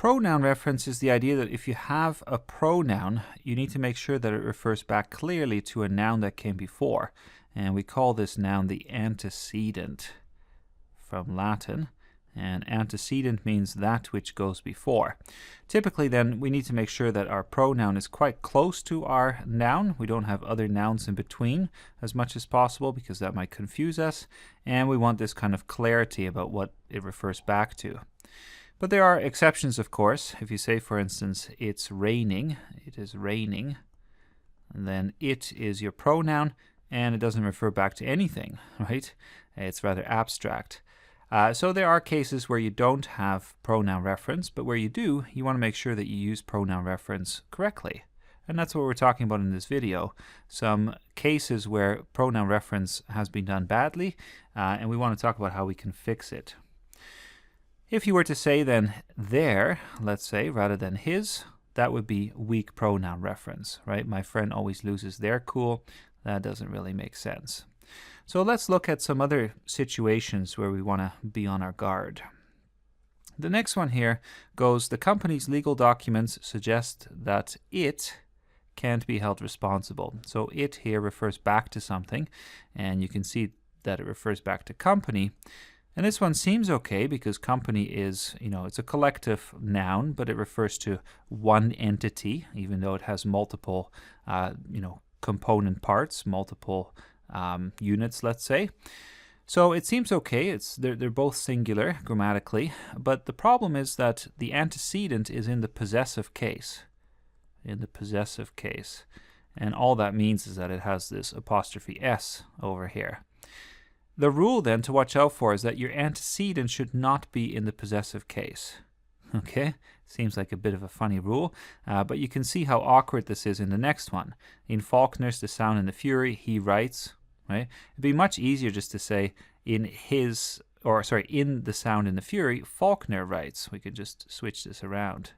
Pronoun reference is the idea that if you have a pronoun, you need to make sure that it refers back clearly to a noun that came before. And we call this noun the antecedent from Latin. And antecedent means that which goes before. Typically then, we need to make sure that our pronoun is quite close to our noun. We don't have other nouns in between as much as possible because that might confuse us. And we want this kind of clarity about what it refers back to. But there are exceptions, of course. If you say, for instance, it's raining, it is raining, and then it is your pronoun, and it doesn't refer back to anything, right? It's rather abstract. So there are cases where you don't have pronoun reference, but where you do, you want to make sure that you use pronoun reference correctly. And that's what we're talking about in this video. Some cases where pronoun reference has been done badly, and we want to talk about how we can fix it. If you were to say then their, let's say, rather than his, that would be weak pronoun reference, right? My friend always loses their cool. That doesn't really make sense. So let's look at some other situations where we want to be on our guard. The next one here goes, the company's legal documents suggest that it can't be held responsible. So it here refers back to something, and you can see that it refers back to company. And this one seems okay because company is, it's a collective noun, but it refers to one entity, even though it has multiple, component parts, multiple units, let's say. So it seems okay. They're both singular grammatically, but the problem is that the antecedent is in the possessive case. In the possessive case. And all that means is that it has this apostrophe S over here. The rule then to watch out for is that your antecedent should not be in the possessive case. Okay, seems like a bit of a funny rule, but you can see how awkward this is in the next one. In Faulkner's The Sound and the Fury, he writes, right? It'd be much easier just to say in The Sound and the Fury, Faulkner writes. We could just switch this around,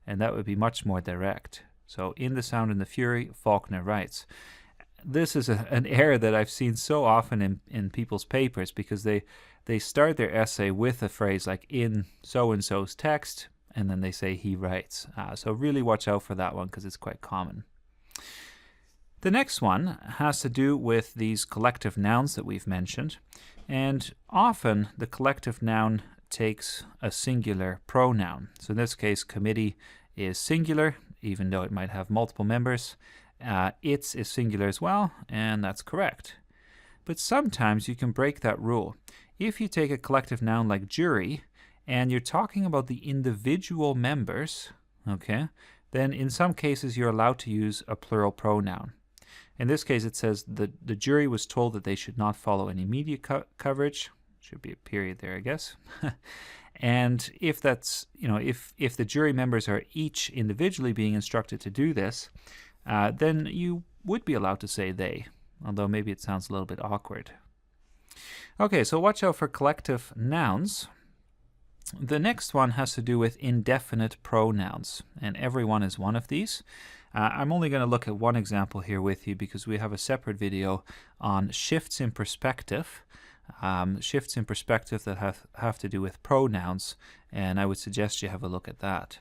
and that would be much more direct. So in The Sound and the Fury, Faulkner writes. This is an error that I've seen so often in people's papers because they start their essay with a phrase like in so-and-so's text, and then they say he writes. So really watch out for that one because it's quite common. The next one has to do with these collective nouns that we've mentioned, and often the collective noun takes a singular pronoun. So in this case, committee is singular, even though it might have multiple members. Its is singular as well, and that's correct. But sometimes you can break that rule. If you take a collective noun like jury, and you're talking about the individual members, okay, then in some cases you're allowed to use a plural pronoun. In this case it says the jury was told that they should not follow any media coverage. Should be a period there, I guess. And if that's, if the jury members are each individually being instructed to do this, then you would be allowed to say they, although maybe it sounds a little bit awkward. Okay, so watch out for collective nouns. The next one has to do with indefinite pronouns, and everyone is one of these. I'm only going to look at one example here with you because we have a separate video on shifts in perspective. Shifts in perspective that have to do with pronouns, and I would suggest you have a look at that.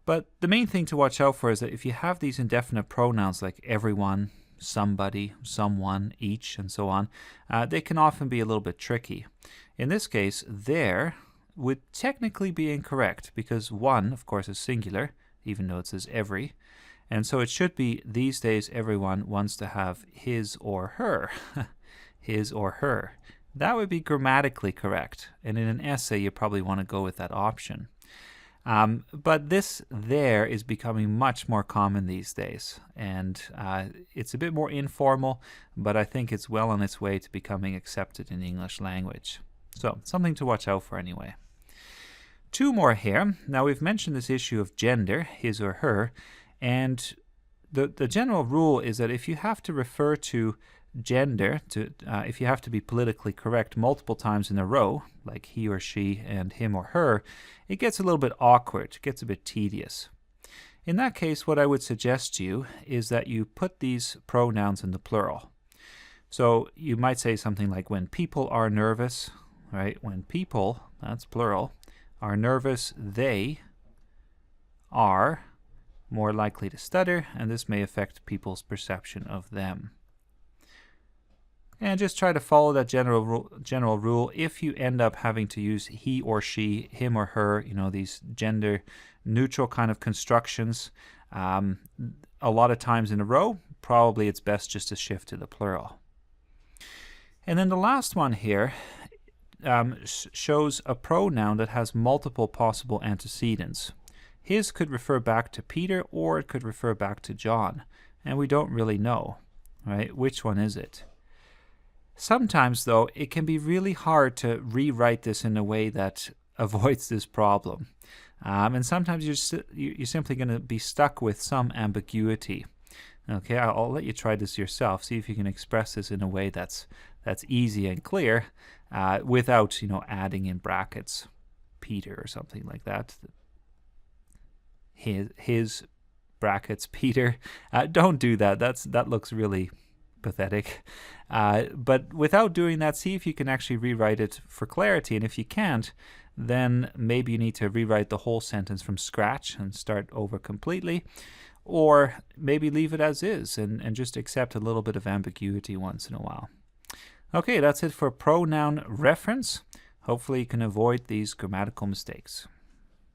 But the main thing to watch out for is that if you have these indefinite pronouns like everyone, somebody, someone, each, and so on, they can often be a little bit tricky. In this case, there would technically be incorrect because one, of course, is singular, even though it says every. And so it should be, these days everyone wants to have his or her. His or her. That would be grammatically correct. And in an essay, you probably want to go with that option. But this there is becoming much more common these days, and it's a bit more informal, but I think it's well on its way to becoming accepted in the English language. So something to watch out for anyway. Two more here. Now we've mentioned this issue of gender, his or her, and the general rule is that if you have to refer to gender, if you have to be politically correct multiple times in a row, like he or she and him or her, it gets a little bit awkward, it gets a bit tedious. In that case, what I would suggest to you is that you put these pronouns in the plural. So you might say something like, when people are nervous, right? When people, that's plural, are nervous, they are more likely to stutter, and this may affect people's perception of them. And just try to follow that general rule. If you end up having to use he or she, him or her, these gender neutral kind of constructions, a lot of times in a row, probably it's best just to shift to the plural. And then the last one here shows a pronoun that has multiple possible antecedents. His could refer back to Peter, or it could refer back to John, and we don't really know, right? Which one is it? Sometimes, though, it can be really hard to rewrite this in a way that avoids this problem. And sometimes you're simply going to be stuck with some ambiguity. Okay, I'll let you try this yourself. See if you can express this in a way that's easy and clear, without adding in brackets Peter or something like that. His brackets Peter. Don't do that. That looks really pathetic. But without doing that, see if you can actually rewrite it for clarity. And if you can't, then maybe you need to rewrite the whole sentence from scratch and start over completely. Or maybe leave it as is and just accept a little bit of ambiguity once in a while. Okay, that's it for pronoun reference. Hopefully you can avoid these grammatical mistakes.